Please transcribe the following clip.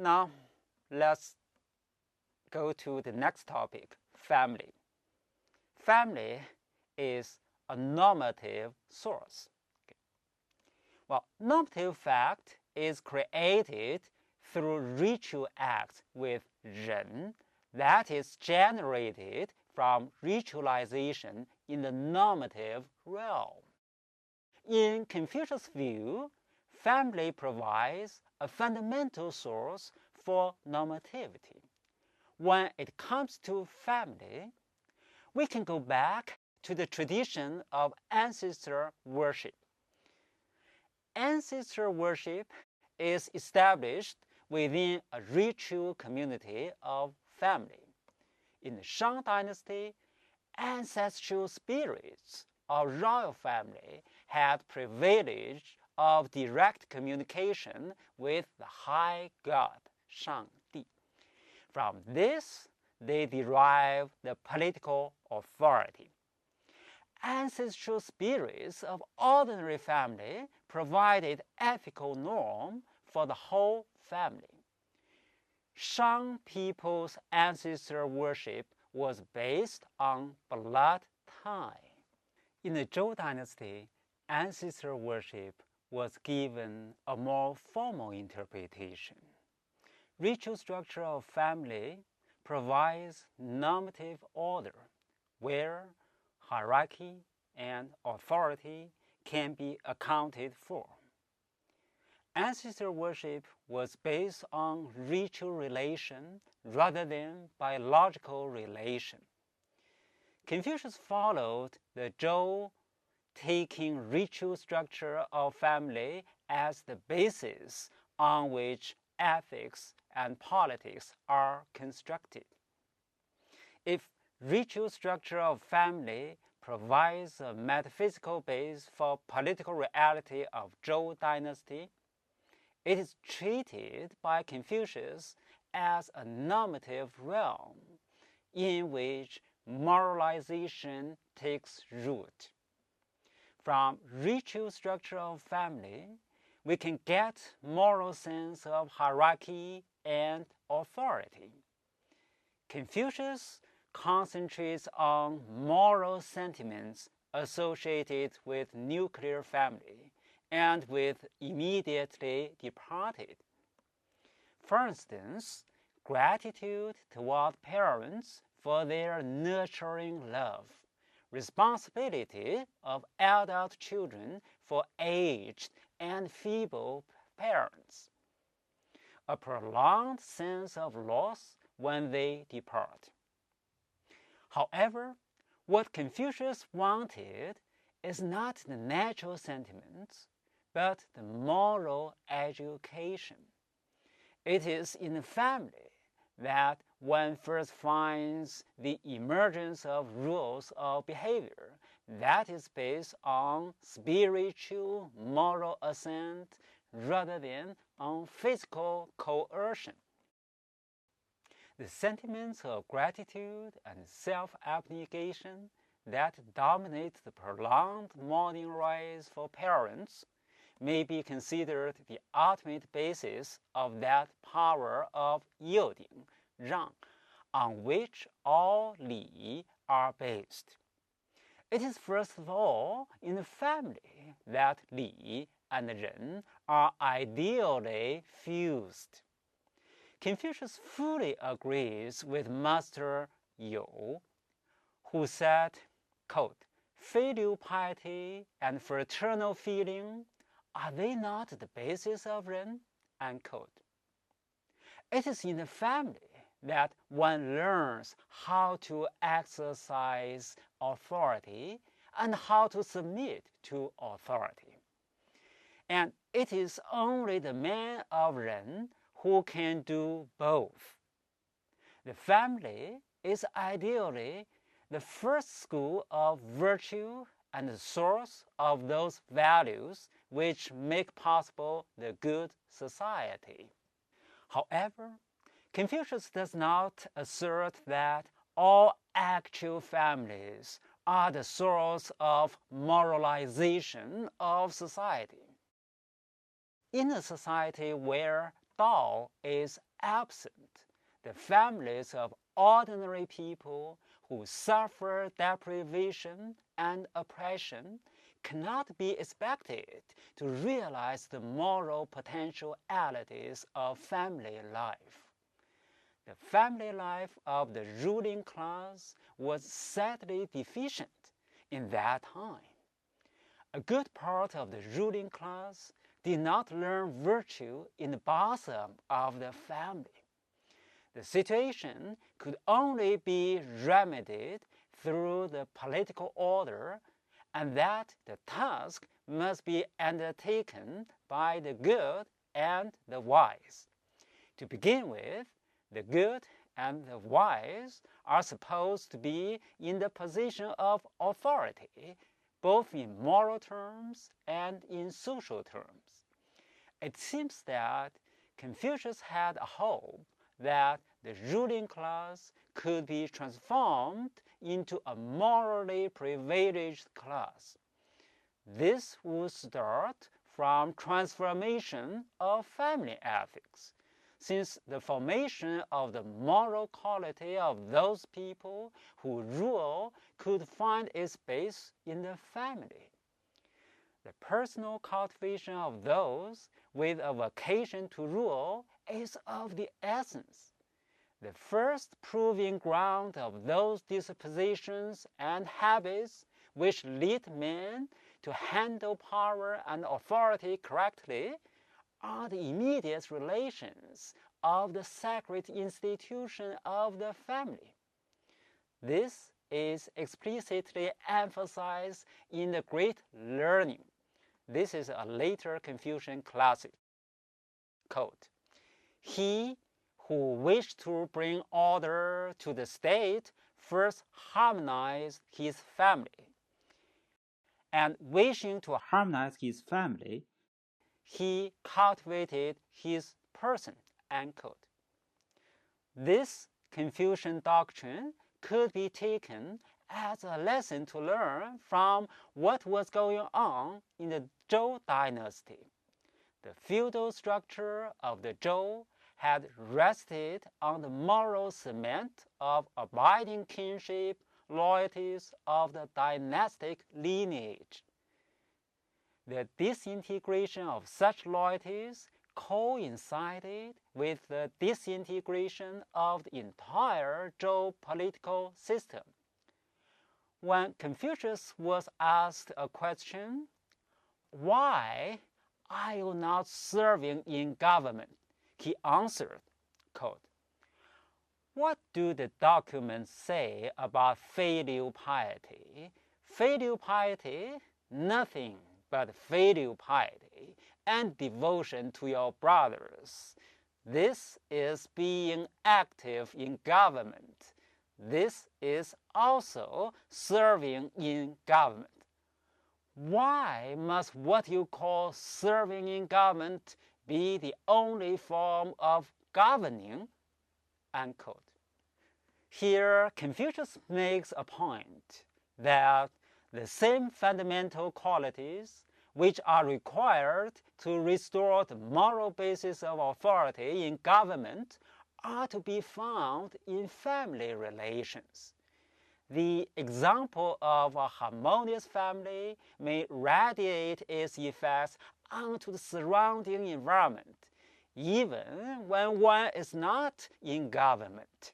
Now, let's go to the next topic, family. Family is a normative source. Okay. Well, normative fact is created through ritual acts with 人 that is generated from ritualization in the normative realm. In Confucius' view, family provides a fundamental source for normativity. When it comes to family, we can go back to the tradition of ancestor worship. Ancestor worship is established within a ritual community of family. In the Shang dynasty, ancestral spirits of royal family had privilege of direct communication with the high god, 上帝. From this, they derive the political authority. Ancestral spirits of ordinary family provided ethical norm for the whole family. Shang people's ancestor worship was based on blood tie. In the Zhou dynasty, ancestor worship was given a more formal interpretation. Ritual structure of family provides normative order, where hierarchy and authority can be accounted for. Ancestor worship was based on ritual relation rather than biological relation. Confucius followed the Zhou, taking ritual structure of family as the basis on which ethics and politics are constructed. If ritual structure of family provides a metaphysical base for political reality of Zhou dynasty, it is treated by Confucius as a normative realm in which moralization takes root. From ritual structure of family, we can get moral sense of hierarchy and authority. Confucius concentrates on moral sentiments associated with nuclear family and with immediately departed. For instance, gratitude toward parents for their nurturing love, responsibility of adult children for aged and feeble parents, a prolonged sense of loss when they depart. However, what Confucius wanted is not the natural sentiments, but the moral education. It is in the family that one first finds the emergence of rules of behavior that is based on spiritual moral assent rather than on physical coercion. The sentiments of gratitude and self-abnegation that dominate the prolonged mourning rites for parents may be considered the ultimate basis of that power of yielding, 让, on which all li are based. It is first of all in the family that li and ren are ideally fused. Confucius fully agrees with Master Yu, who said, quote, filial piety and fraternal feeling, are they not the basis of Ren? Unquote. It is in the family that one learns how to exercise authority and how to submit to authority. And it is only the man of Ren who can do both. The family is ideally the first school of virtue and the source of those values which make possible the good society. However, Confucius does not assert that all actual families are the source of moralization of society. In a society where Tao is absent, the families of ordinary people who suffer deprivation and oppression cannot be expected to realize the moral potentialities of family life. The family life of the ruling class was sadly deficient in that time. A good part of the ruling class did not learn virtue in the bosom of the family. The situation could only be remedied through the political order, and that the task must be undertaken by the good and the wise. To begin with, the good and the wise are supposed to be in the position of authority, both in moral terms and in social terms. It seems that Confucius had a hope that the ruling class could be transformed into a morally privileged class. This would start from transformation of family ethics, since the formation of the moral quality of those people who rule could find its base in the family. The personal cultivation of those with a vocation to rule is of the essence. The first proving ground of those dispositions and habits which lead men to handle power and authority correctly are the immediate relations of the sacred institution of the family. This is explicitly emphasized in the Great Learning. This is a later Confucian classic. Quote, "He who wished to bring order to the state first harmonized his family, and wishing to harmonize his family, he cultivated his person." End quote. This Confucian doctrine could be taken as a lesson to learn from what was going on in the Zhou dynasty. The feudal structure of the Zhou had rested on the moral cement of abiding kinship loyalties of the dynastic lineage. The disintegration of such loyalties coincided with the disintegration of the entire Zhou political system. When Confucius was asked a question, "Why are you not serving in government?" he answered, quote, "What do the documents say about filial piety? Filial piety? Nothing but filial piety and devotion to your brothers. This is being active in government. This is also serving in government. Why must what you call serving in government be the only form of governing?" Unquote. Here, Confucius makes a point that the same fundamental qualities which are required to restore the moral basis of authority in government are to be found in family relations. The example of a harmonious family may radiate its effects onto the surrounding environment, even when one is not in government.